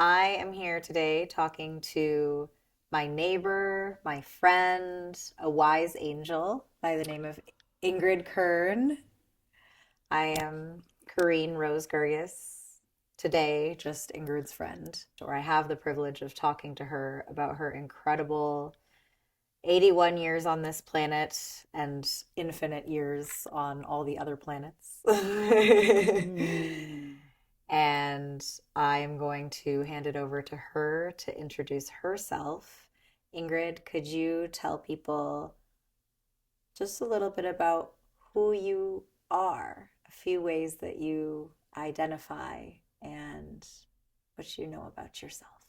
I am here today talking to my neighbor, my friend, a wise angel by the name of Ingrid Kern. I am Corinne Rose Gurgis. Today, just Ingrid's friend, or I have the privilege of talking to her about her incredible 81 years on this planet and infinite years on all the other planets. Mm. And I am going to hand it over to her to introduce herself. Ingrid, could you tell people just a little bit about who you are, a few ways that you identify, and what you know about yourself?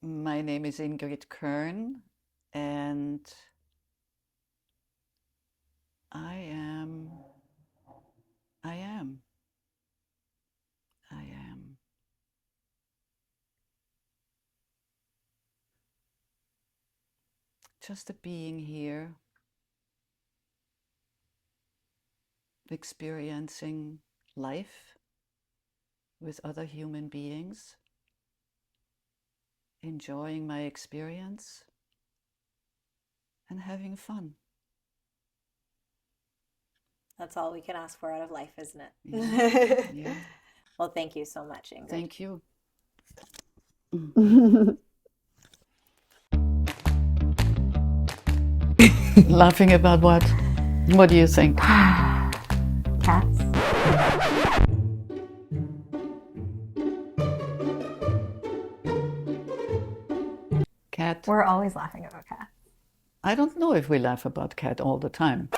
My name is Ingrid Kern, and I am, I am, I am just a being here, experiencing life with other human beings, enjoying my experience, and having fun. That's all we can ask for out of life, isn't Yeah, it? yeah. Well, thank you so much, Ingrid. Thank you. Laughing about what? What do you think? Cats. Cat? We're always laughing about cats. I don't know if we laugh about cat all the time.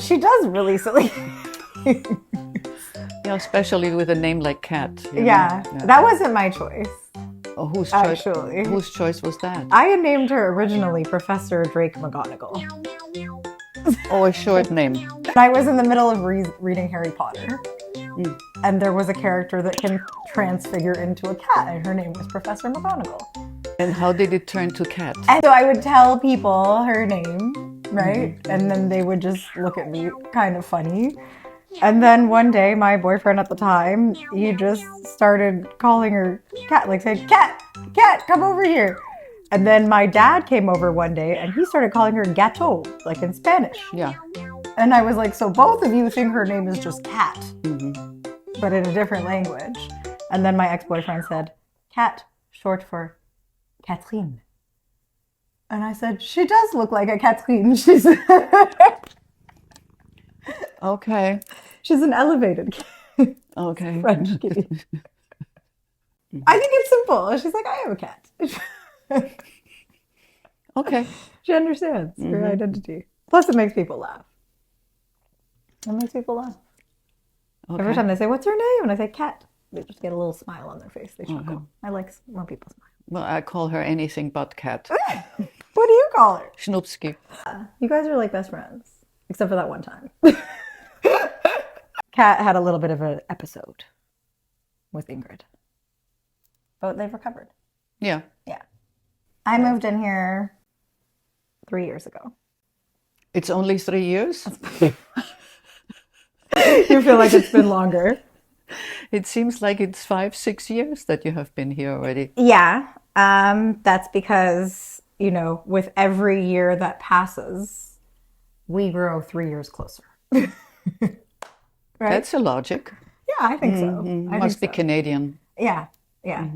She does really silly. Yeah, especially with a name like Cat. you know? Yeah, that wasn't my choice, Oh, whose choice? actually. Whose choice was that? I had named her originally Professor Drake McGonagall. Oh, a short name. I was in the middle of reading Harry Potter, Mm. and there was a character that can transfigure into a cat, and her name was Professor McGonagall. And how did it turn to Cat? And so I would tell people her name, right? And then they would just look at me kind of funny. And then one day, my boyfriend at the time, he just started calling her Cat, like said, Cat, Cat, come over here. And then my dad came over one day and he started calling her Gato, like in Spanish. Yeah. And I was like, so both of you think her name is just Cat, Mm-hmm. but in a different language. And then my ex-boyfriend said, Cat, short for Catherine. And I said, she does look like a Catherine. She's Okay. she's an elevated Okay. French kitty. I think it's simple. She's like, I am a cat. Okay. She understands her identity. Plus, it makes people laugh. It makes people laugh. Every Okay. time they say, what's her name? And I say, Cat. They just get a little smile on their face. They chuckle. Okay. I like when people smile. Well, I call her anything but Cat. What do you call her? Snoopski. You guys are like best friends. Except for that one time. Kat had a little bit of an episode with Ingrid. But they've recovered. Yeah. Yeah. I moved in here 3 years ago. It's only 3 years? You feel like it's been longer. It seems like it's 5, 6 years that you have been here already. Yeah. That's because, you know, with every year that passes, we grow 3 years closer. Right? That's a logic. Yeah, I think so. I Must be think so. Canadian. Yeah, yeah.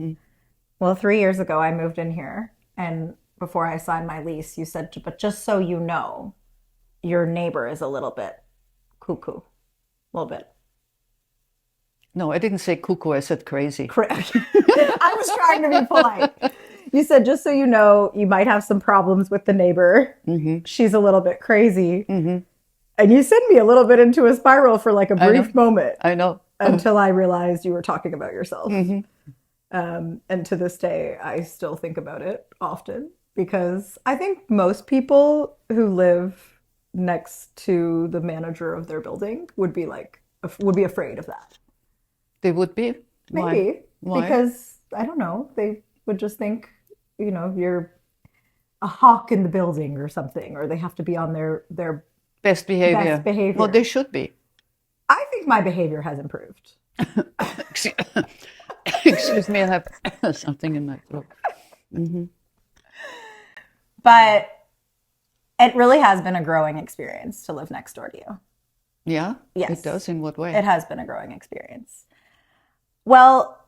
Well, 3 years ago, I moved in here, and before I signed my lease, you said, but just so you know, your neighbor is a little bit cuckoo. A little bit. No, I didn't say cuckoo, I said crazy. I was trying to be polite. You said, just so you know, you might have some problems with the neighbor. She's a little bit crazy. And you sent me a little bit into a spiral for like a brief moment I know. until I realized you were talking about yourself. And to this day, I still think about it often because I think most people who live next to the manager of their building would be afraid of that. They would be? Why? Maybe. Why? Because, I don't know, they would just think, you're a hawk in the building or something, or they have to be on their Best behavior. Best behavior. Well, they should be. I think my behavior has improved. Excuse me, I have something in my throat. But it really has been a growing experience to live next door to you. Yeah? Yes. It does? In what way? It has been a growing experience. Well,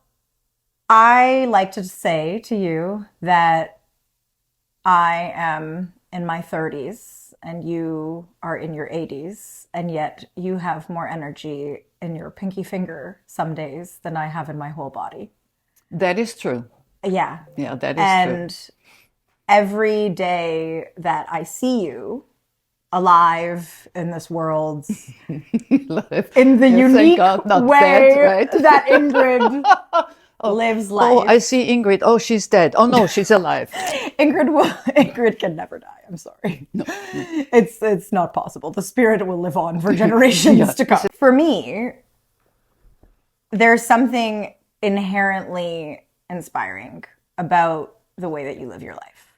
I like to say to you that I am in my 30s and you are in your 80s, and yet you have more energy in your pinky finger some days than I have in my whole body. That is true. Yeah. Yeah, that is true. And every day that I see you alive in this world, in the unique way dead, right? that Ingrid lives life. Oh, I see Ingrid. Oh, she's dead. Oh no, she's alive. Ingrid can never die. I'm sorry. No. It's not possible. The spirit will live on for generations to come. For me, there's something inherently inspiring about the way that you live your life,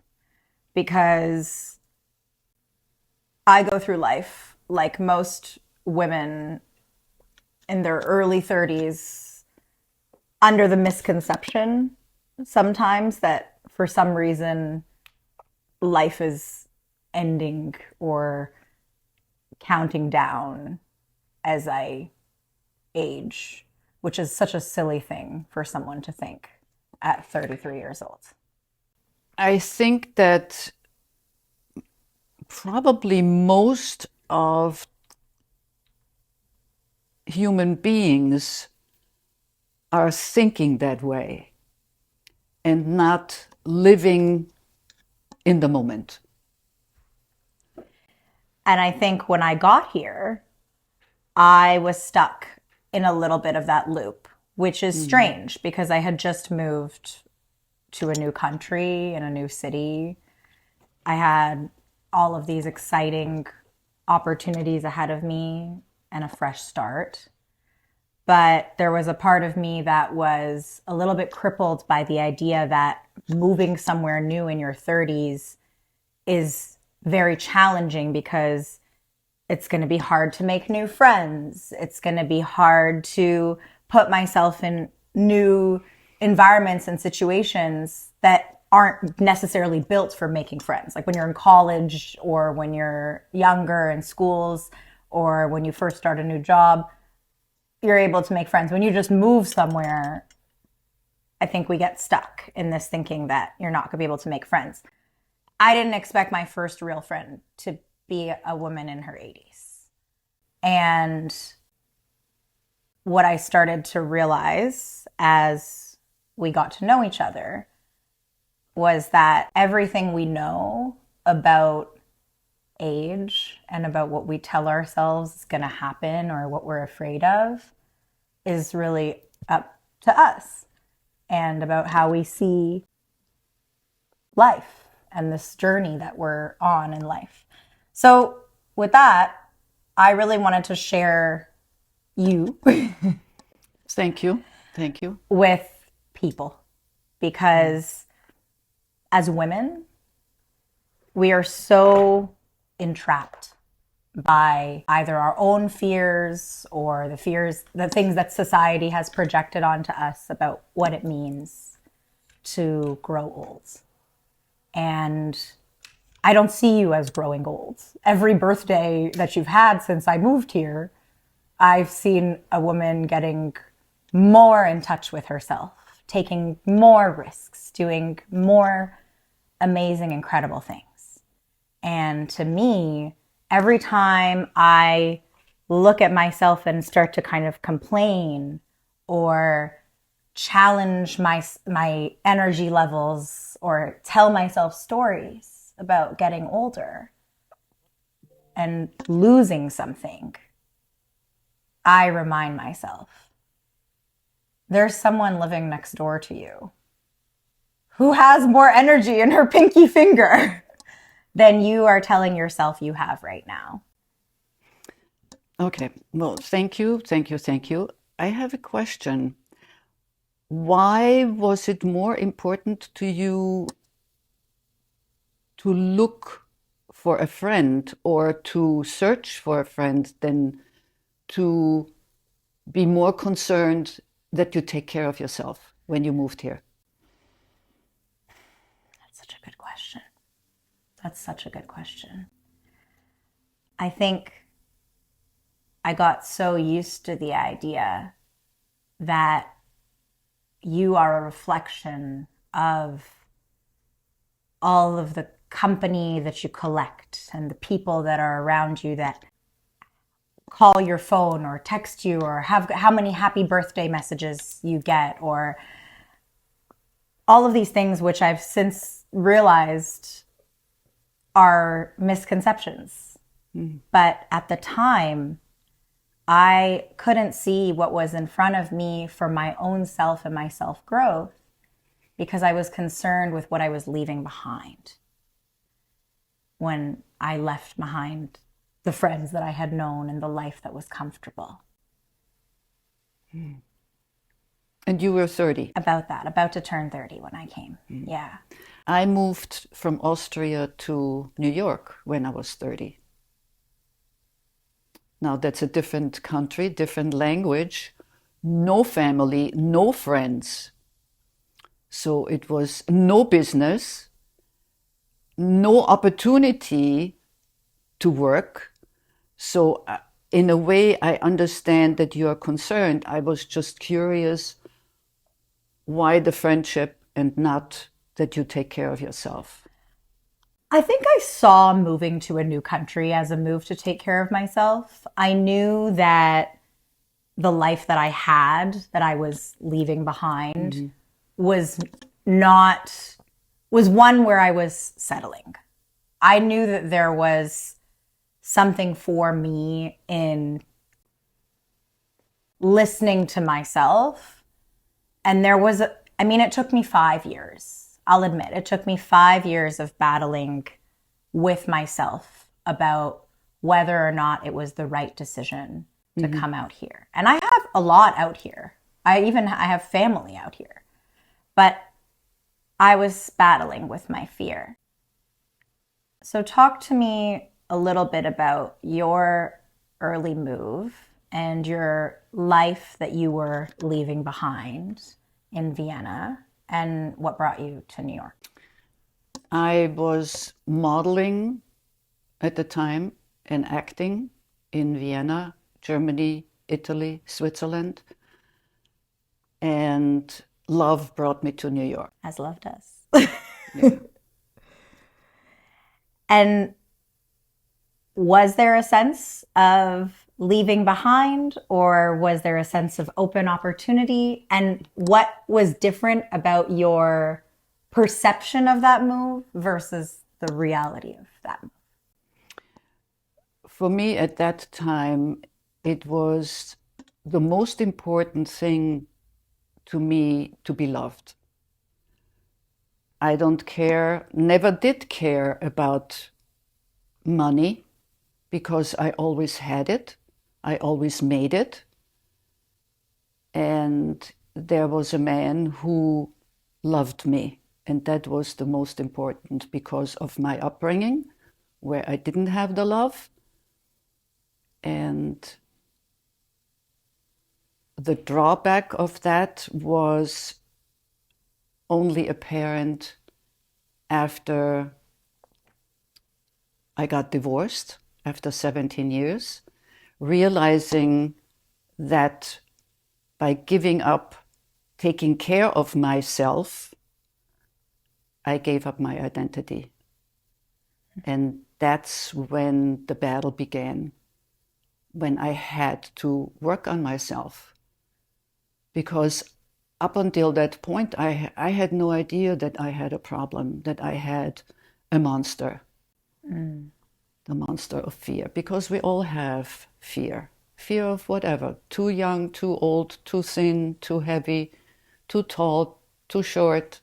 because I go through life like most women in their early 30s under the misconception sometimes that for some reason life is ending or counting down as I age, which is such a silly thing for someone to think at 33 years old. I think that probably most of human beings are thinking that way and not living in the moment. And I think when I got here, I was stuck in a little bit of that loop, which is strange because I had just moved to a new country in a new city. I had all of these exciting opportunities ahead of me and a fresh start. But there was a part of me that was a little bit crippled by the idea that moving somewhere new in your 30s is very challenging because it's going to be hard to make new friends. It's going to be hard to put myself in new environments and situations that aren't necessarily built for making friends. Like when you're in college or when you're younger in schools or when you first start a new job, you're able to make friends. When you just move somewhere, I think we get stuck in this thinking that you're not going to be able to make friends. I didn't expect my first real friend to be a woman in her 80s. And what I started to realize as we got to know each other was that everything we know about age and about what we tell ourselves is going to happen or what we're afraid of is really up to us, and about how we see life and this journey that we're on in life. So with that, I really wanted to share you Thank you. Thank you. with people, because as women, we are so entrapped by either our own fears or the things that society has projected onto us about what it means to grow old. And I don't see you as growing old. Every birthday that you've had since I moved here, I've seen a woman getting more in touch with herself, taking more risks, doing more amazing, incredible things. And to me, every time I look at myself and start to kind of complain or challenge my energy levels or tell myself stories about getting older and losing something, I remind myself, there's someone living next door to you who has more energy in her pinky finger than you are telling yourself you have right now. Okay. Well, thank you. Thank you. Thank you. I have a question. Why was it more important to you to look for a friend or to search for a friend than to be more concerned that you take care of yourself when you moved here? That's such a good question. That's such a good question. I think I got so used to the idea that you are a reflection of all of the company that you collect and the people that are around you that call your phone or text you or have how many happy birthday messages you get, or all of these things which I've since realized are misconceptions. But at the time, I couldn't see what was in front of me for my own self and my self growth because I was concerned with what I was leaving behind when I left behind the friends that I had known and the life that was comfortable. And you were 30. About to turn 30 when I came. Yeah. I moved from Austria to New York when I was 30. Now that's a different country, different language, no family, no friends. So it was no business, no opportunity to work. So in a way, I understand that you are concerned. I was just curious why the friendship and not that you take care of yourself. I think I saw moving to a new country as a move to take care of myself. I knew that the life that I had, that I was leaving behind, was one where I was settling. I knew that there was something for me in listening to myself. And it took me 5 years. I'll admit, it took me 5 years of battling with myself about whether or not it was the right decision to come out here. And I have a lot out here. I have family out here. But I was battling with my fear. So talk to me a little bit about your early move and your life that you were leaving behind in Vienna and what brought you to New York. I was modeling at the time and acting in Vienna, Germany, Italy, Switzerland. And love brought me to New York. As love does. Yeah. And was there a sense of leaving behind, or was there a sense of open opportunity? And what was different about your perception of that move versus the reality of that move? For me at that time, it was the most important thing to me to be loved. I don't care, never did care about money because I always had it. I always made it. And there was a man who loved me. And that was the most important because of my upbringing, where I didn't have the love. And the drawback of that was only apparent after I got divorced, after 17 years, realizing that by giving up taking care of myself, I gave up my identity. And that's when the battle began, when I had to work on myself. Because up until that point, I had no idea that I had a problem, that I had a monster, the monster of fear. Because we all have fear. Fear of whatever, too young, too old, too thin, too heavy, too tall, too short,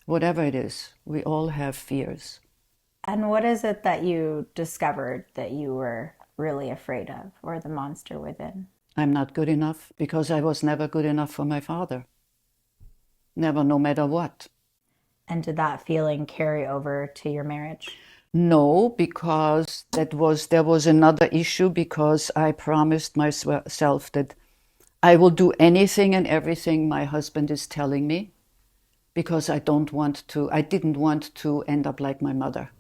whatever it is, we all have fears. And what is it that you discovered that you were really afraid of, or the monster within? I'm not good enough because I was never good enough for my father. Never, no matter what. And did that feeling carry over to your marriage? No, because there was another issue, because I promised myself that I will do anything and everything my husband is telling me, because I didn't want to end up like my mother.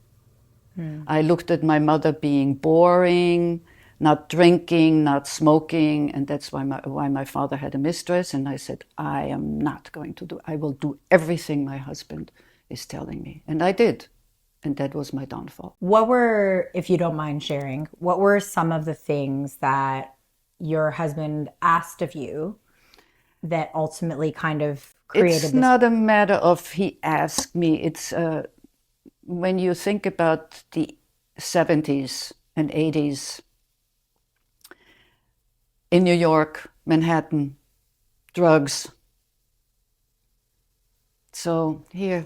I looked at my mother being boring, not drinking, not smoking, and that's why my father had a mistress. And I said, I am not going to I will do everything my husband is telling me. And I did. And that was my downfall. What were, if you don't mind sharing, what were some of the things that your husband asked of you that ultimately kind of It's created this? not a matter of he asked me. It's when you think about the 70s and 80s in New York, Manhattan, drugs. So here,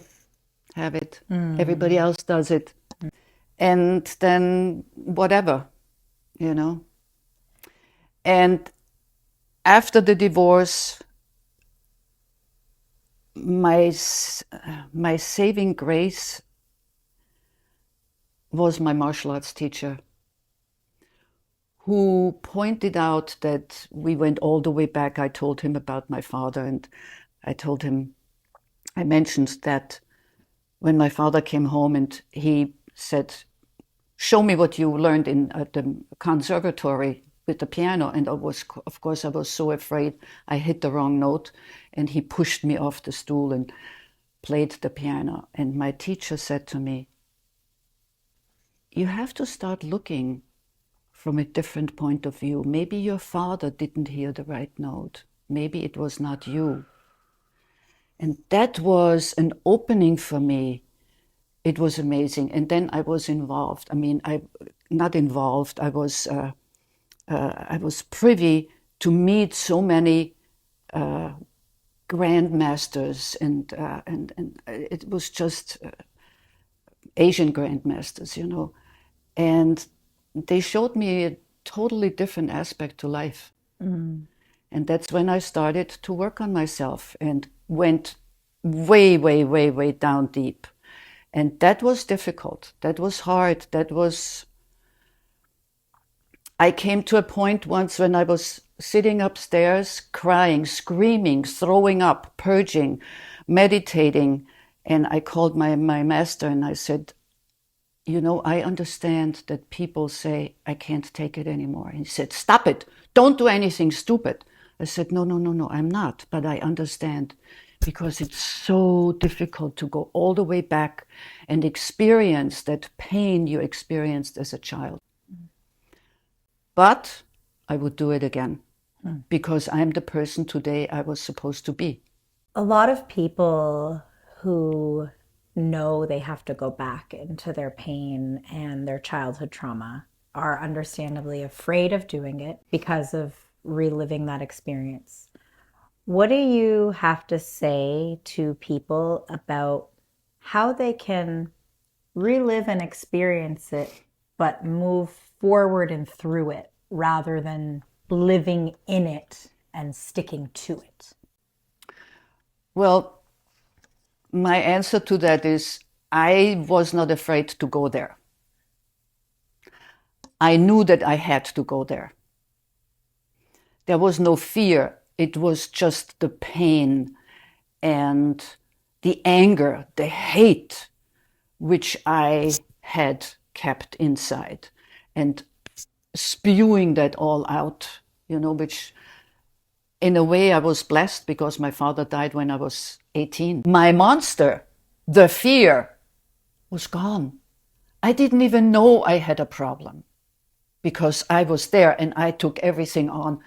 have it. Everybody else does it. And then whatever, you know. And after the divorce, my saving grace was my martial arts teacher, who pointed out that we went all the way back. I told him about my father, and I mentioned that when my father came home and he said, show me what you learned at the conservatory with the piano. And of course, I was so afraid I hit the wrong note. And he pushed me off the stool and played the piano. And my teacher said to me, you have to start looking from a different point of view. Maybe your father didn't hear the right note. Maybe it was not you. And that was an opening for me. It was amazing. And then I was involved. I mean, not involved. I was privy to meet so many grandmasters, and it was just Asian grandmasters, you know. And they showed me a totally different aspect to life. And that's when I started to work on myself and went way, way, way, way down deep. And that was difficult. That was hard. I came to a point once when I was sitting upstairs, crying, screaming, throwing up, purging, meditating. And I called my master and I said, you know, I understand that people say I can't take it anymore. And he said, stop it. Don't do anything stupid. I said, no, I'm not. But I understand, because it's so difficult to go all the way back and experience that pain you experienced as a child. But I would do it again, because I'm the person today I was supposed to be. A lot of people who know they have to go back into their pain and their childhood trauma are understandably afraid of doing it because of reliving that experience. What do you have to say to people about how they can relive and experience it, but move forward and through it rather than living in it and sticking to it? Well, my answer to that is I was not afraid to go there. I knew that I had to go there. There was no fear. It was just the pain and the anger, the hate, which I had kept inside, and spewing that all out, you know, which in a way I was blessed, because my father died when I was 18. My monster, the fear, was gone. I didn't even know I had a problem, because I was there and I took everything on.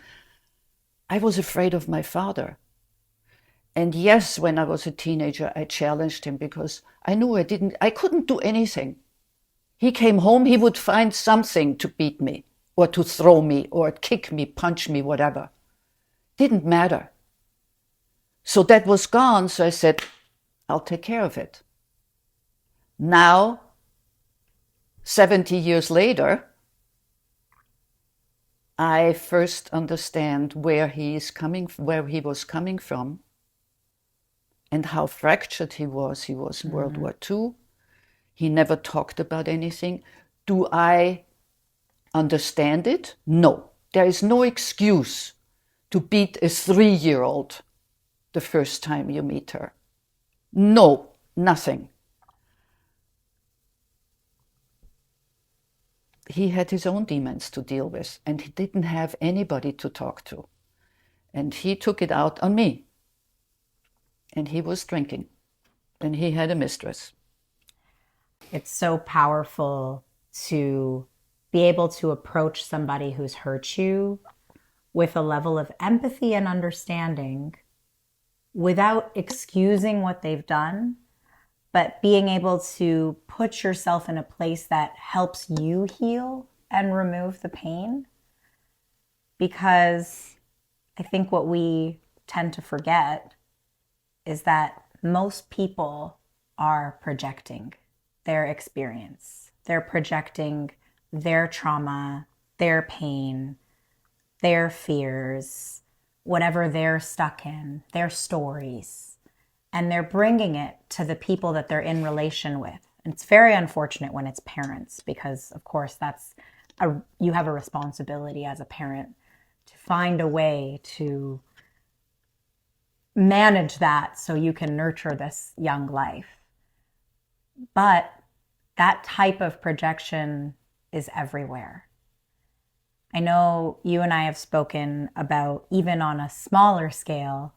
I was afraid of my father. And yes, when I was a teenager, I challenged him, because I knew I couldn't do anything. He came home, he would find something to beat me, or to throw me, or kick me, punch me, whatever. Didn't matter. So that was gone. So I said, I'll take care of it. Now, 70 years later, I first understand where he was coming from, and how fractured he was. He was World War II. He never talked about anything. Do I understand it? No. There is no excuse to beat a 3-year-old the first time you meet her. No, nothing. He had his own demons to deal with, and he didn't have anybody to talk to. And he took it out on me. And he was drinking. And he had a mistress. It's so powerful to be able to approach somebody who's hurt you with a level of empathy and understanding without excusing what they've done, but being able to put yourself in a place that helps you heal and remove the pain. Because I think what we tend to forget is that most people are projecting their experience. They're projecting their trauma, their pain, their fears, whatever they're stuck in, their stories, and they're bringing it to the people that they're in relation with. And it's very unfortunate when it's parents, because of course you have a responsibility as a parent to find a way to manage that so you can nurture this young life. But that type of projection is everywhere. I know you and I have spoken about, even on a smaller scale,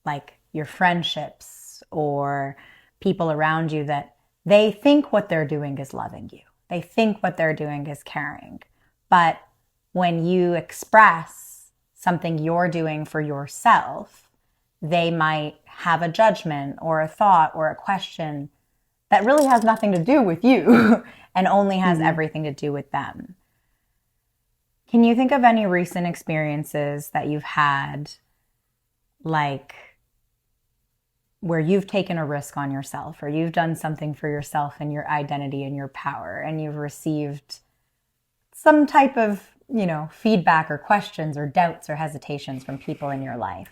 like your friendships or people around you, that they think what they're doing is loving you. They think what they're doing is caring. But when you express something you're doing for yourself, they might have a judgment or a thought or a question that really has nothing to do with you and only has everything to do with them. Can you think of any recent experiences that you've had, like where you've taken a risk on yourself, or you've done something for yourself and your identity and your power, and you've received some type of, feedback or questions or doubts or hesitations from people in your life?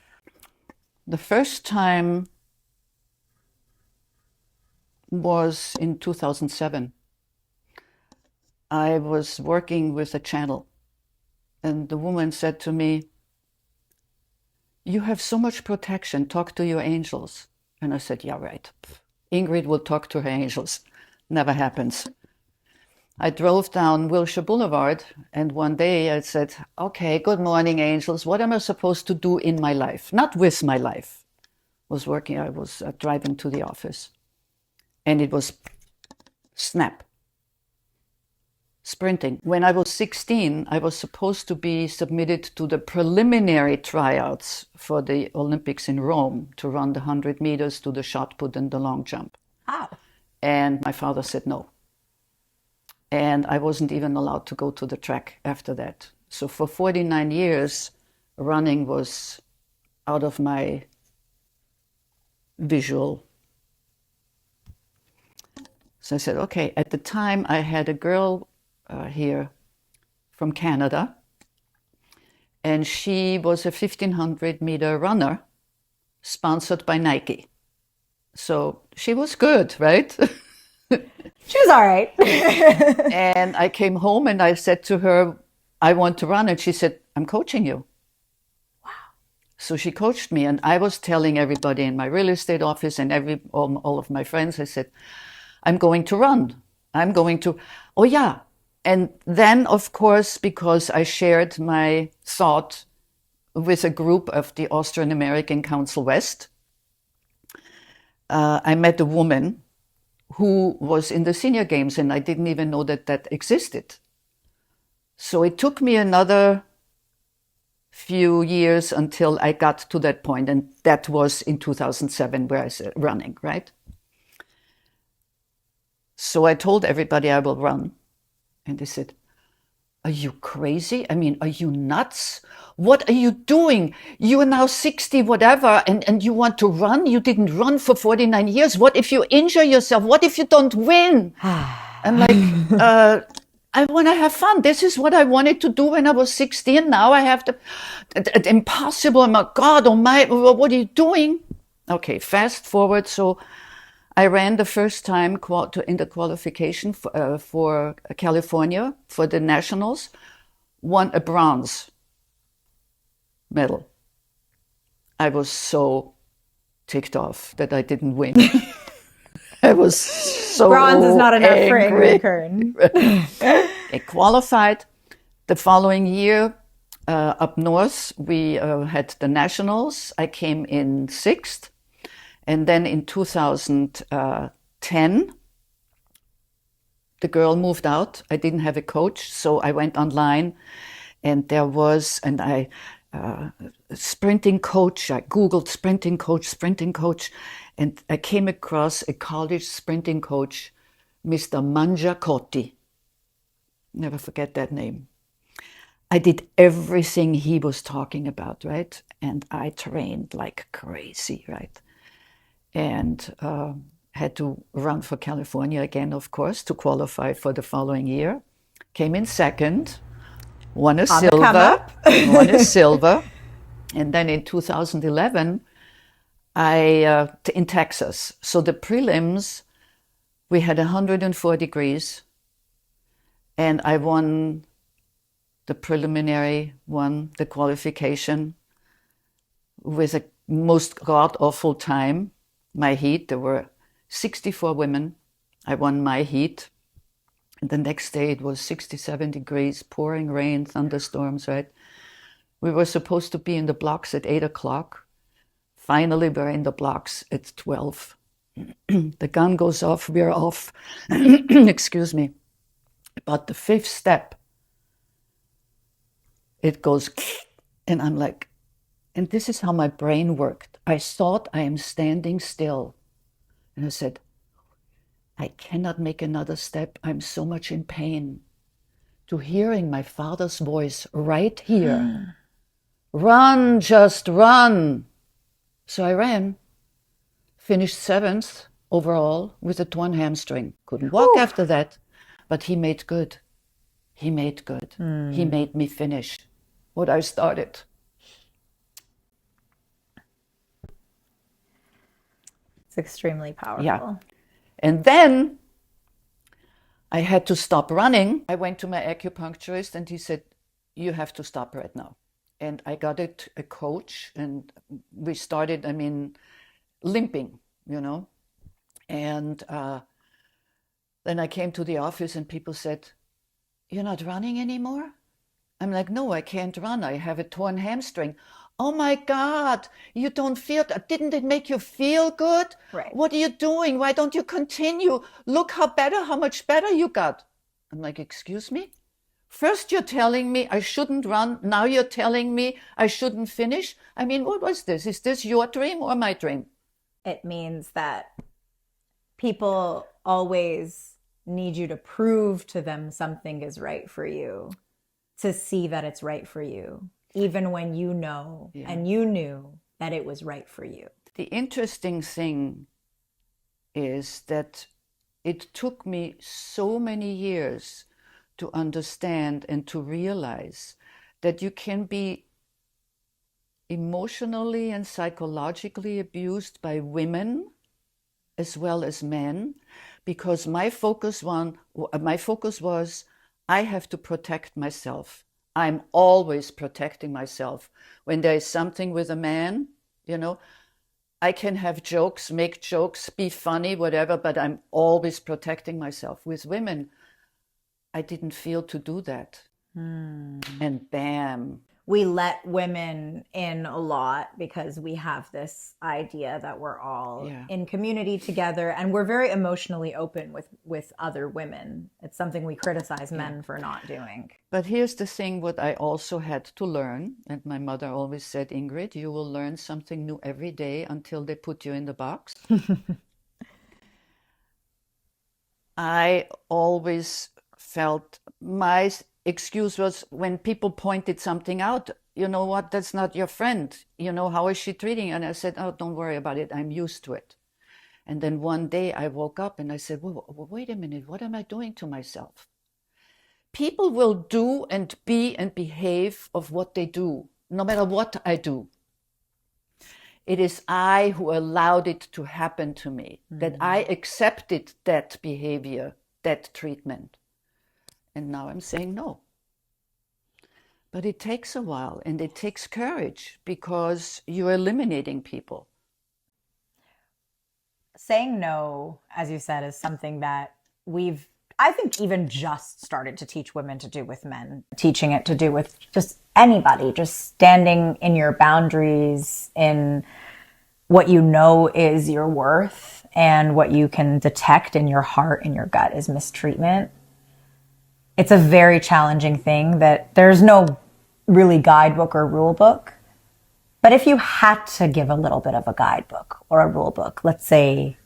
The first time was in 2007. I was working with a channel, and the woman said to me, "You have so much protection, talk to your angels." And I said, "Yeah, right. Ingrid will talk to her angels." Never happens. I drove down Wilshire Boulevard, and one day I said, "Okay, good morning, angels. What am I supposed to do in my life?" Not with my life. I was driving to the office, and it was snap. Sprinting. When I was 16, I was supposed to be submitted to the preliminary tryouts for the Olympics in Rome to run the 100 meters, to the shot put and the long jump. Oh. And my father said no. And I wasn't even allowed to go to the track after that. So for 49 years, running was out of my visual. So I said, okay. At the time, I had a girl here from Canada, and she was a 1,500-meter runner sponsored by Nike. So she was good, right? She was all right. And I came home and I said to her, "I want to run." And she said, "I'm coaching you." Wow. So she coached me, and I was telling everybody in my real estate office and all of my friends, I said, "I'm going to run. I'm going to," oh yeah. And then, of course, because I shared my thought with a group of the Austrian American Council West, I met a woman who was in the senior games, and I didn't even know that existed. So it took me another few years until I got to that point, and that was in 2007 where I said running, right? So I told everybody I will run, and they said, "Are you crazy? I mean, are you nuts? What are you doing? You are now 60 whatever, and you want to run? You didn't run for 49 years. What if you injure yourself? What if you don't win?" I'm like, I want to have fun. This is what I wanted to do when I was 16. Now I have to, impossible. My God, oh my, what are you doing? Okay, fast forward. So I ran the first time in the qualification for California for the nationals, won a bronze medal. I was so ticked off that I didn't win. I was so Bronze is not enough for angry. Ingrid Kern. I qualified. The following year, up north, we had the nationals. I came in 6th. And then in 2010, the girl moved out. I didn't have a coach, so I went online, and there was, and I, sprinting coach. I Googled sprinting coach, and I came across a college sprinting coach, Mr. Mangiacotti. Never forget that name. I did everything he was talking about, right? And I trained like crazy, right? And had to run for California again, of course, to qualify for the following year. Came in 2nd, won a silver, and then in 2011, in Texas. So the prelims, we had 104 degrees, and I won the preliminary, won the qualification with a most god-awful time. My heat, there were 64 women. I won my heat. And the next day it was 67 degrees, pouring rain, thunderstorms, right? We were supposed to be in the blocks at 8 o'clock. Finally, we're in the blocks at 12. The gun goes off, we're off. Excuse me. But the 5th step, it goes, and I'm like, and this is how my brain worked. I thought I am standing still. And I said, I cannot make another step. I'm so much in pain. To hearing my father's voice right here, run, just run. So I ran, finished 7th overall with a torn hamstring. Couldn't walk after that, but he made good. He made good. He made me finish what I started. It's extremely powerful. Yeah. And then I had to stop running. I went to my acupuncturist and he said, you have to stop right now. And I got a coach, and we started, limping, And then I came to the office and people said, you're not running anymore? I'm like, no, I can't run. I have a torn hamstring. Oh my God, you don't feel that? Didn't it make you feel good? Right. What are you doing? Why don't you continue? Look how much better you got. I'm like, excuse me? First you're telling me I shouldn't run. Now you're telling me I shouldn't finish. What was this? Is this your dream or my dream? It means that people always need you to prove to them something is right for you, to see that it's right for you, even when you know and you knew that it was right for you. The interesting thing is that it took me so many years to understand and to realize that you can be emotionally and psychologically abused by women as well as men, because my focus was I have to protect myself. I'm always protecting myself. When there is something with a man, I can have jokes, make jokes, be funny, whatever, but I'm always protecting myself. With women, I didn't feel to do that. And bam. We let women in a lot because we have this idea that we're all in community together, and we're very emotionally open with other women. It's something we criticize men for not doing. But here's the thing, what I also had to learn, and my mother always said, Ingrid, you will learn something new every day until they put you in the box. I always felt my excuse was when people pointed something out, you know what, that's not your friend. How is she treating you? And I said, oh, don't worry about it. I'm used to it. And then one day I woke up and I said, well, wait a minute. What am I doing to myself? People will do and be and behave of what they do, no matter what I do. It is I who allowed it to happen to me, that I accepted that behavior, that treatment. And now I'm saying no. But it takes a while, and it takes courage, because you're eliminating people. Saying no, as you said, is something that I think, even just started to teach women to do with men, teaching it to do with just anybody, just standing in your boundaries, in what you know is your worth, and what you can detect in your heart and your gut is mistreatment. It's a very challenging thing that there's no really guidebook or rule book. But if you had to give a little bit of a guidebook or a rule book, let's say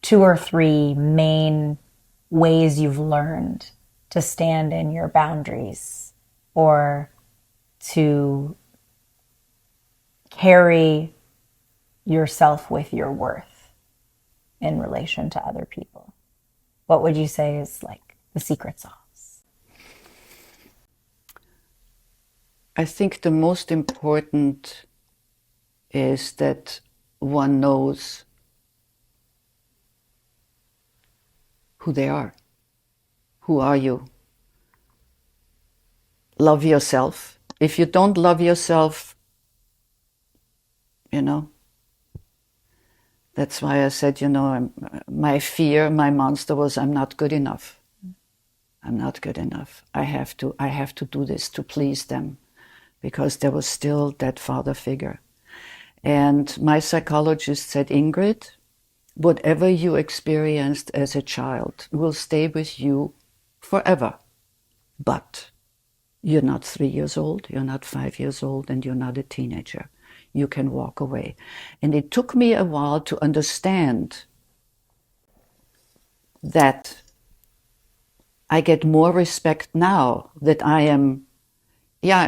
2 or 3 main ways you've learned to stand in your boundaries or to carry yourself with your worth in relation to other people, what would you say is like the secret sauce? I think the most important is that one knows who they are. Who are you? Love yourself. If you don't love yourself, that's why I said, my fear, my monster was I'm not good enough. I'm not good enough. I have to do this to please them, because there was still that father figure. And my psychologist said, Ingrid, whatever you experienced as a child will stay with you forever. But you're not 3 years old, you're not 5 years old, and you're not a teenager. You can walk away. And it took me a while to understand that I get more respect now that I'm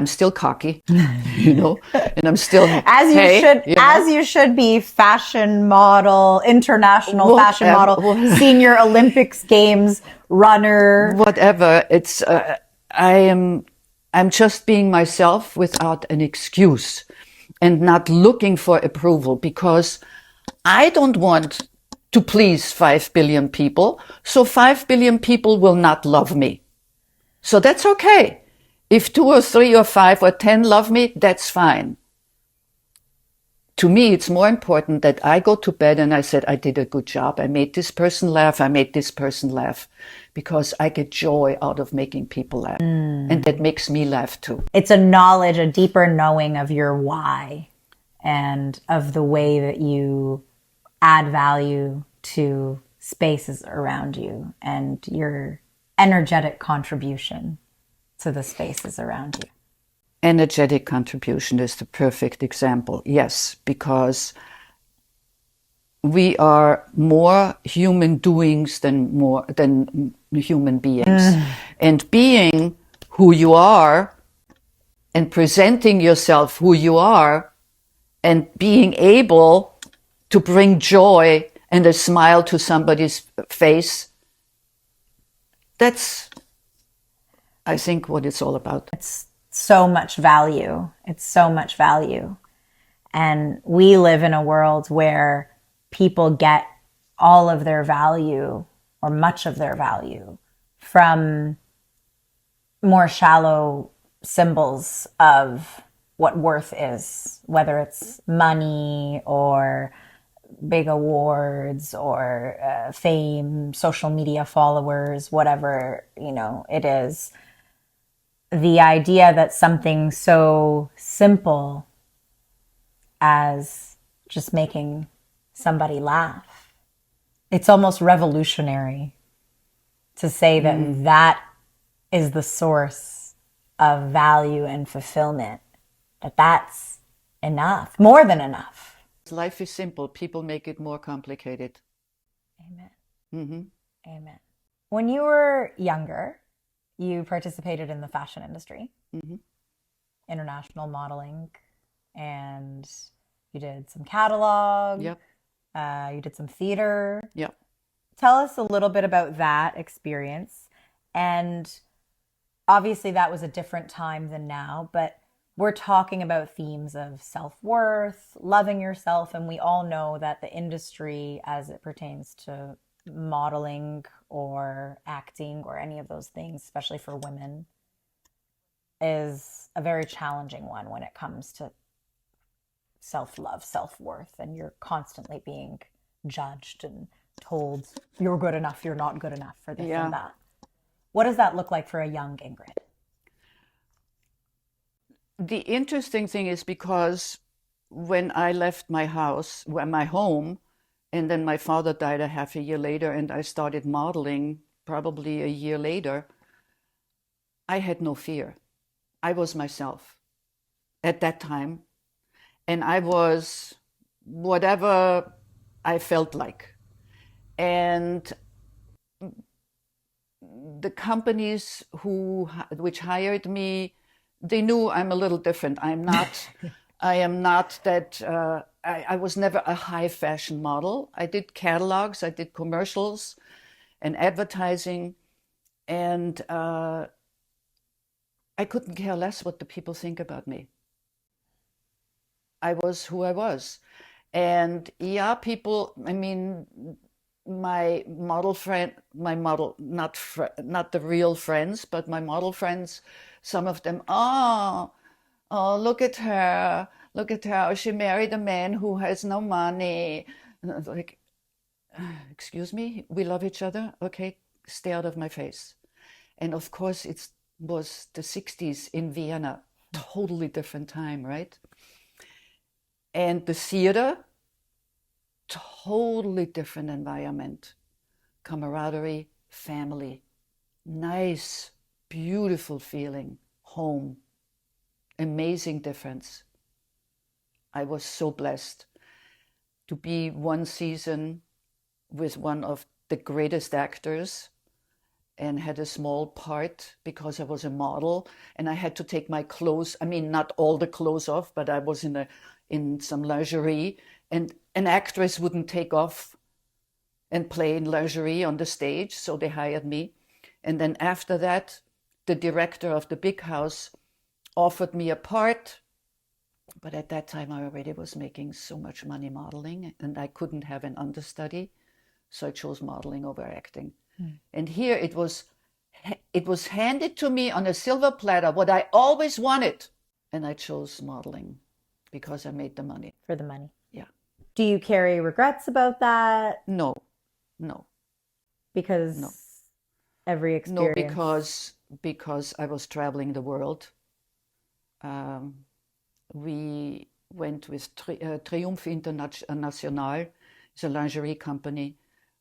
still cocky, and I'm still as you should be, fashion model, international fashion model, senior Olympics games runner, whatever. It's I'm just being myself without an excuse, and not looking for approval, because I don't want to please 5 billion people, so 5 billion people will not love me. So that's okay. If 2 or 3 or 5 or 10 love me, that's fine. To me, it's more important that I go to bed and I said, I did a good job. I made this person laugh. I made this person laugh, because I get joy out of making people laugh. And that makes me laugh too. It's a deeper knowing of your why and of the way that you add value to spaces around you and your energetic contribution to the spaces around you. Energetic contribution is the perfect example. Yes, because we are more human doings than human beings. And being who you are and presenting yourself who you are and being able to bring joy and a smile to somebody's face, that's, I think, what it's all about. It's so much value. It's so much value. And we live in a world where people get all of their value, or much of their value, from more shallow symbols of what worth is, whether it's money or big awards or fame, social media followers, whatever, it is. The idea that something so simple as just making somebody laugh, it's almost revolutionary to say that that is the source of value and fulfillment, that's enough, more than enough. Life is simple. People make it more complicated. Amen. Mm-hmm. Amen. When you were younger, you participated in the fashion industry, international modeling, and you did some catalog. Yep. You did some theater. Yep. Tell us a little bit about that experience. And obviously that was a different time than now, but we're talking about themes of self-worth, loving yourself, and we all know that the industry, as it pertains to modeling or acting or any of those things, especially for women, is a very challenging one when it comes to self-love, self-worth, and you're constantly being judged and told you're good enough, you're not good enough for this Yeah. and that. What does that look like for a young Ingrid? The interesting thing is because when I left my house, my home, and then my father died a half a year later, and I started modeling probably a year later, I had no fear. I was myself at that time, and I was whatever I felt like. And the companies which hired me, they knew I'm a little different. I am not that, I was never a high fashion model. I did catalogs, I did commercials and advertising, and I couldn't care less what the people think about me. I was who I was. And yeah, people, I mean, my model friend, not the real friends, but my model friends, some of them, oh, look at her, she married a man who has no money. And I was like, excuse me, we love each other, okay, stay out of my face. And of course, it was the 60s in Vienna, totally different time, right? And the theater, totally different environment, camaraderie, family, nice, beautiful feeling, home, amazing difference. I was so blessed to be one season with one of the greatest actors and had a small part because I was a model and I had to take my clothes, I mean, not all the clothes off, but I was in some lingerie, and an actress wouldn't take off and play in lingerie on the stage, so they hired me. And then after that, the director of the big house offered me a part, but at that time I already was making so much money modeling and I couldn't have an understudy, so I chose modeling over acting. And here it was handed to me on a silver platter, what I always wanted, and I chose modeling because I made the money. For the money. Yeah. Do you carry regrets about that? No. Because No. every No, experience. because I was traveling the world. We went with Triumph International, it's a lingerie company.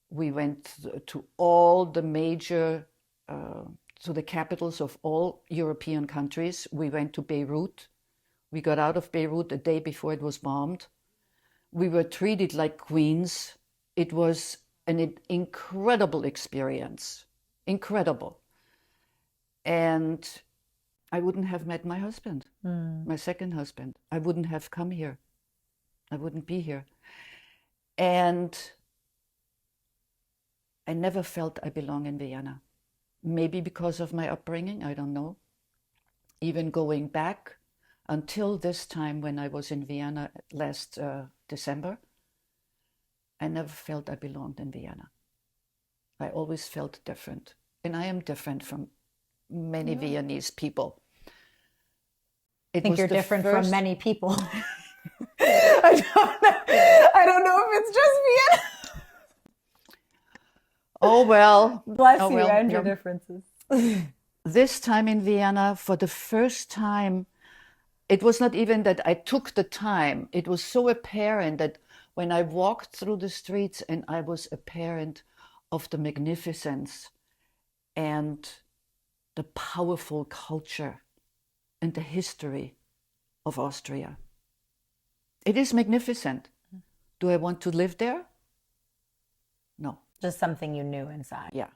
We went to all the major, to the capitals of all European countries. We went to Beirut. We got out of Beirut a day before it was bombed. We were treated like queens. It was an incredible experience. Incredible. And I wouldn't have met my husband, my second husband. I wouldn't have come here. I wouldn't be here. And I never felt I belong in Vienna. Maybe because of my upbringing, I don't know. Even going back until this time when I was in Vienna last December, I never felt I belonged in Vienna. I always felt different. And I am different from many Viennese people. I think you're different from many people. I don't know if it's just Vienna. Oh, well. Bless oh, you well, and your yeah. differences. This time in Vienna, for the first time, it was not even that I took the time. It was so apparent that when I walked through the streets and I was apparent of the magnificence and the powerful culture and the history of Austria. It is magnificent. Do I want to live there? No. Just something you knew inside. Yeah.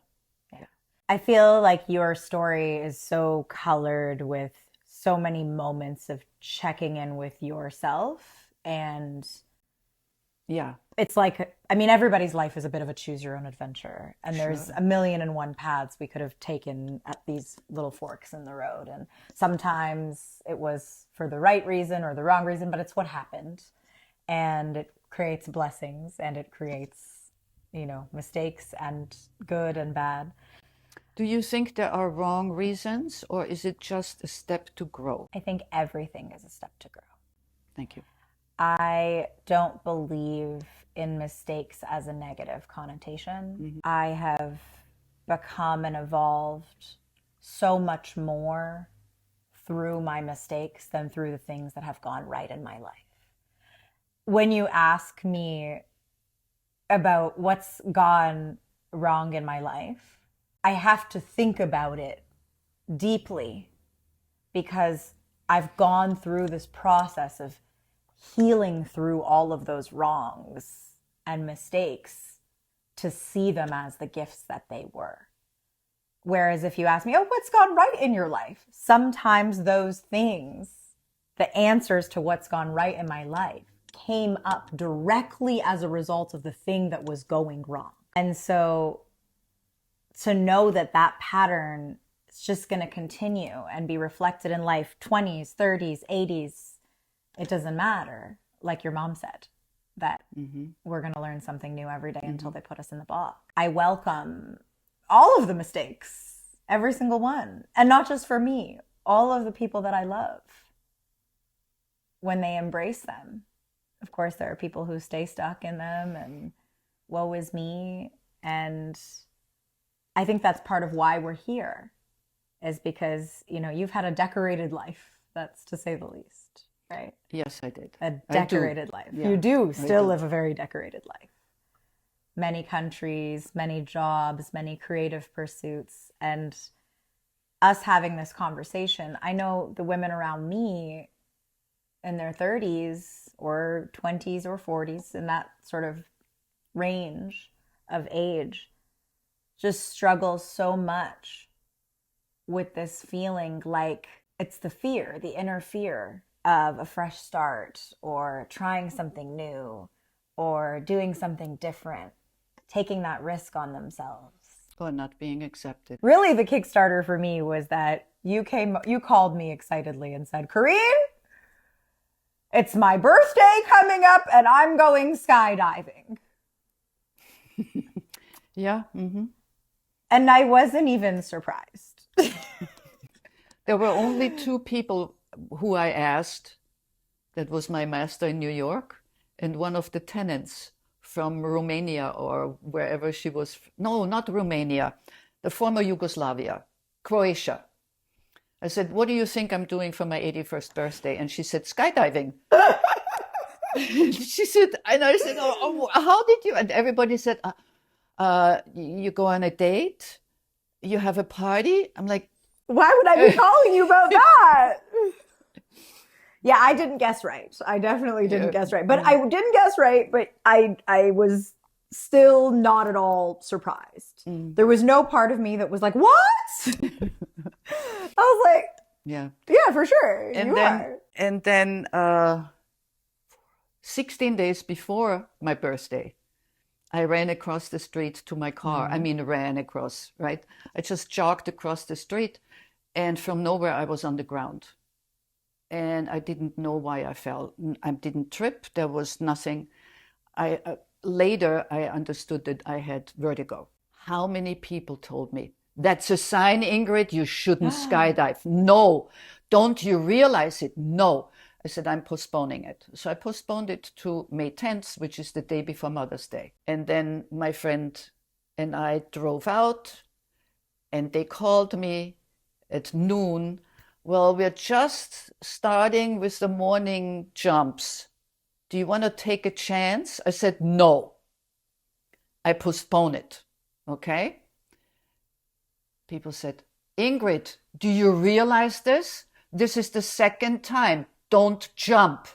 I feel like your story is so colored with so many moments of checking in with yourself and Yeah, It's like, I mean, everybody's life is a bit of a choose your own adventure. And there's sure. a million and one paths we could have taken at these little forks in the road. And sometimes it was for the right reason or the wrong reason, but it's what happened. And it creates blessings and it creates, mistakes and good and bad. Do you think there are wrong reasons, or is it just a step to grow? I think everything is a step to grow. Thank you. I don't believe in mistakes as a negative connotation. I have become and evolved so much more through my mistakes than through the things that have gone right in my life. When you ask me about what's gone wrong in my life, I have to think about it deeply because I've gone through this process of healing through all of those wrongs and mistakes to see them as the gifts that they were. Whereas if you ask me, oh, what's gone right in your life? Sometimes those things, the answers to what's gone right in my life, came up directly as a result of the thing that was going wrong. And so to know that that pattern is just going to continue and be reflected in life, 20s, 30s, 80s, it doesn't matter. Like your mom said, that we're going to learn something new every day until they put us in the box. I welcome all of the mistakes, every single one. And not just for me, all of the people that I love when they embrace them. Of course, there are people who stay stuck in them and woe is me. And I think that's part of why we're here, is because, you've had a decorated life, that's to say the least, right? Yes, I did. A decorated life. Yeah, you do I still do. live a very decorated life. Many countries, many jobs, many creative pursuits. And us having this conversation, I know the women around me in their 30s or 20s or 40s, in that sort of range of age, just struggle so much with this feeling like it's the fear, the inner fear of a fresh start or trying something new or doing something different, taking that risk on themselves. Or not being accepted. Really, the Kickstarter for me was that you called me excitedly and said, Corinne, it's my birthday coming up and I'm going skydiving. Yeah. And I wasn't even surprised. There were only two people who I asked. That was my master in New York and one of the tenants from Romania or wherever she was. No, not Romania, the former Yugoslavia, Croatia. I said, what do you think I'm doing for my 81st birthday? And she said, skydiving. She said, and I said, oh, how did you? And everybody said, you go on a date, you have a party. I'm like, why would I be calling you about that? Yeah, I didn't guess right. I definitely didn't guess right. But I didn't guess right, but I was still not at all surprised. There was no part of me that was like, what? I was like, yeah, for sure. And then 16 days before my birthday, I ran across the street to my car. I mean, ran across, right? I just jogged across the street, and from nowhere I was on the ground. And I didn't know why I fell. I didn't trip. There was nothing. Later I understood that I had vertigo. How many people told me, that's a sign, Ingrid, you shouldn't skydive. No. Don't you realize it? No. I said, I'm postponing it. So I postponed it to May 10th, which is the day before Mother's Day. And then my friend and I drove out, and they called me at noon. Well, we're just starting with the morning jumps. Do you want to take a chance? I said, no. I postpone it. Okay? People said, Ingrid, do you realize this? This is the second time. Don't jump.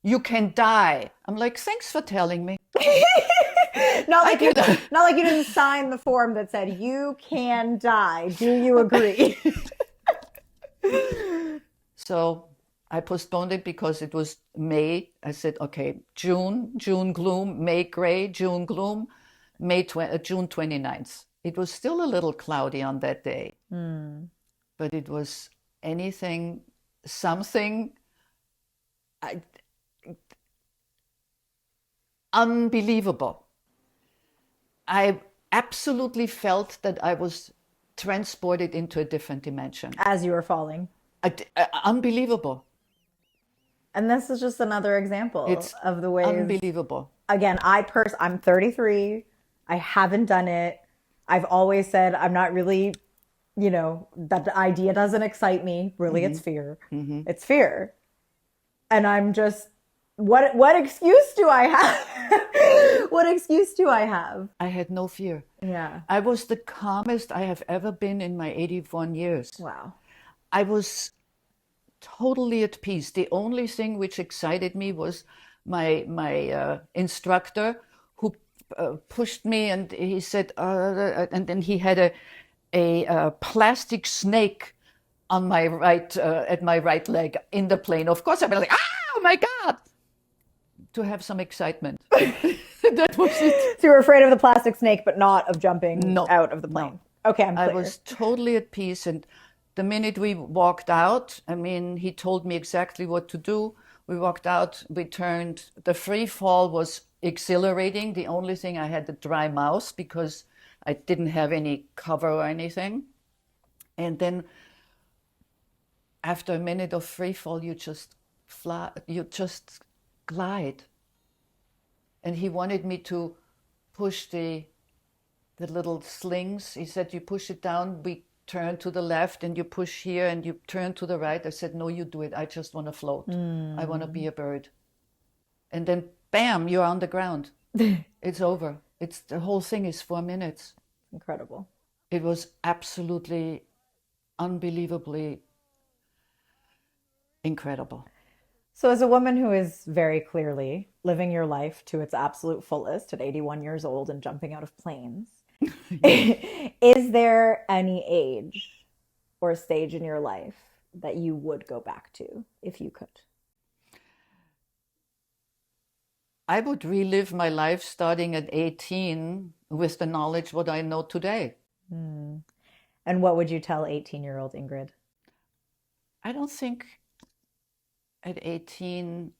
You can die. I'm like, thanks for telling me. Not like you didn't sign the form that said, you can die. Do you agree? So I postponed it because it was May. I said, okay, June gloom, May gray, June gloom, June 29th. It was still a little cloudy on that day, but it was anything, something I, unbelievable. I absolutely felt that I was transported into a different dimension. As you were falling. Unbelievable. And this is just another example It's of the ways. unbelievable. Again, I'm 33. I haven't done it. I've always said I'm not really, that the idea doesn't excite me. Really, it's fear. It's fear. And I'm just, what excuse do I have? What excuse do I have? I had no fear. Yeah. I was the calmest I have ever been in my 81 years. Wow. I was totally at peace. The only thing which excited me was my instructor who pushed me, and he said, and then he had a plastic snake on my right at my right leg in the plane. Of course, I was like, oh my God, to have some excitement. That was it. So you were afraid of the plastic snake, but not of jumping No, out of the plane. no. Okay, I'm clear. I was totally at peace. And the minute we walked out, I mean, he told me exactly what to do. We walked out, we turned. The free fall was exhilarating. The only thing, I had the dry mouth because I didn't have any cover or anything. And then after a minute of free fall, you just fly, you just glide. And he wanted me to push the little slings. He said, you push it down, we turn to the left, and you push here, and you turn to the right. I said, no, you do it. I just want to float. I want to be a bird. And then, bam, you're on the ground. It's over. The whole thing is 4 minutes. Incredible. It was absolutely, unbelievably incredible. So, as a woman who is very clearly living your life to its absolute fullest at 81 years old and jumping out of planes, is there any age or stage in your life that you would go back to if you could? I would relive my life starting at 18 with the knowledge what I know today. And what would you tell 18-year-old Ingrid? I don't think at 18,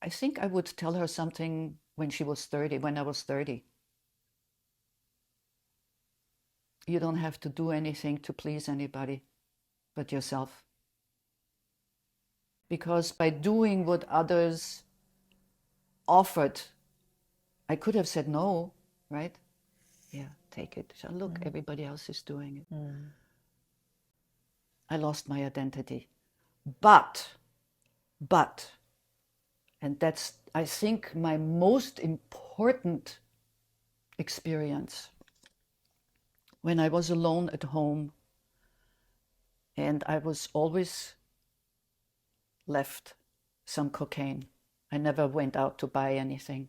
I think I would tell her something when she was 30, when I was 30. You don't have to do anything to please anybody but yourself. Because by doing what others offered, I could have said no, right? Yeah, take it. So look, everybody else is doing it. I lost my identity. But, and that's, I think, my most important experience, when I was alone at home and I was always left some cocaine. I never went out to buy anything.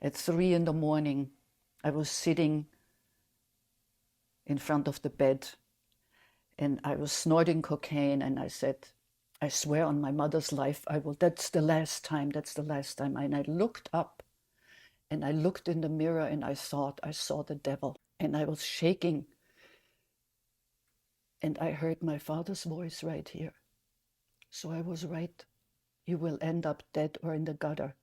At 3 a.m, I was sitting in front of the bed and I was snorting cocaine, and I said, I swear on my mother's life, that's the last time. And I looked up and I looked in the mirror and I thought I saw the devil, and I was shaking. And I heard my father's voice right here. So I was right. You will end up dead or in the gutter.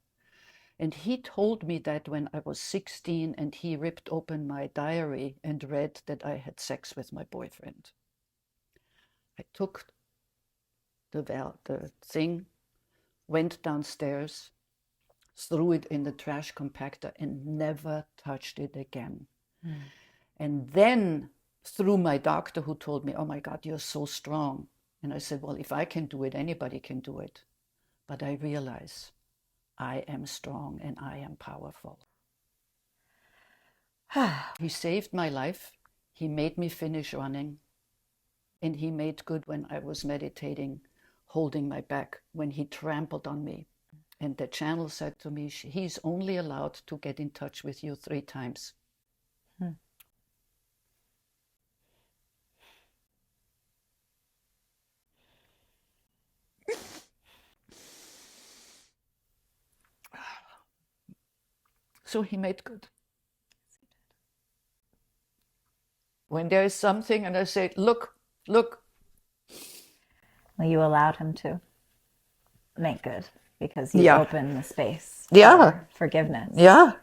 And he told me that when I was 16, and he ripped open my diary and read that I had sex with my boyfriend. I took the thing, went downstairs, threw it in the trash compactor, and never touched it again. And then through my doctor, who told me, oh my God, you're so strong. And I said, well, if I can do it, anybody can do it. But I realize I am strong and I am powerful. He saved my life. He made me finish running. And he made good when I was meditating, holding my back, when he trampled on me. And the channel said to me, he's only allowed to get in touch with you 3 times. also he made good. When there is something and I say, look, look. Well, you allowed him to make good because you Yeah. opened the space Yeah. for forgiveness Yeah.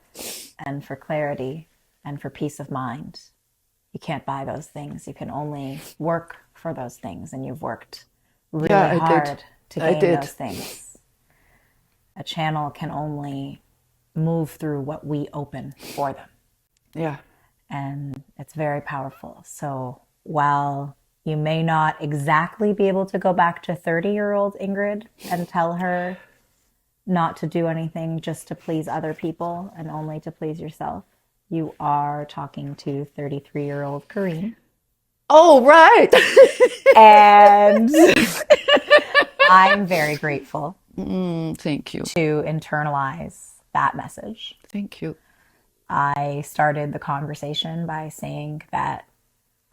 and for clarity and for peace of mind. You can't buy those things. You can only work for those things, and you've worked really Yeah, I did. hard to I gain did. those things. A channel can only move through what we open for them. Yeah. And it's very powerful. So while you may not exactly be able to go back to 30-year-old Ingrid and tell her not to do anything just to please other people and only to please yourself, you are talking to 33-year-old Corinne. Oh, right. And I'm very grateful Thank you. to internalize that message. Thank you. I started the conversation by saying that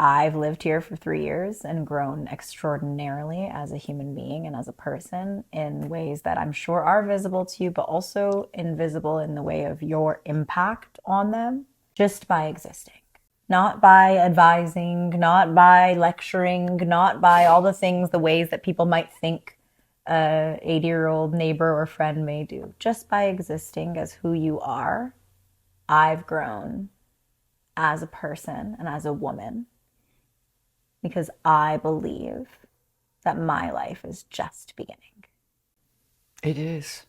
I've lived here for 3 years and grown extraordinarily as a human being and as a person in ways that I'm sure are visible to you, but also invisible in the way of your impact on them just by existing. Not by advising, not by lecturing, not by all the things, the ways that people might think a 80-year-old neighbor or friend may do. Just by existing as who you are, I've grown as a person and as a woman because I believe that my life is just beginning. It is.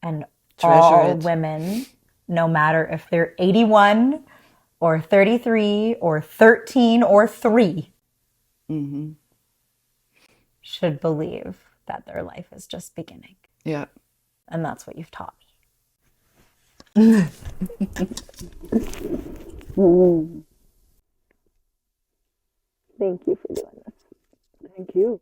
And Treasure all it. women, no matter if they're 81 or 33 or 13 or 3, should believe that their life is just beginning. Yeah. And that's what you've taught me. Thank you for doing this. Thank you.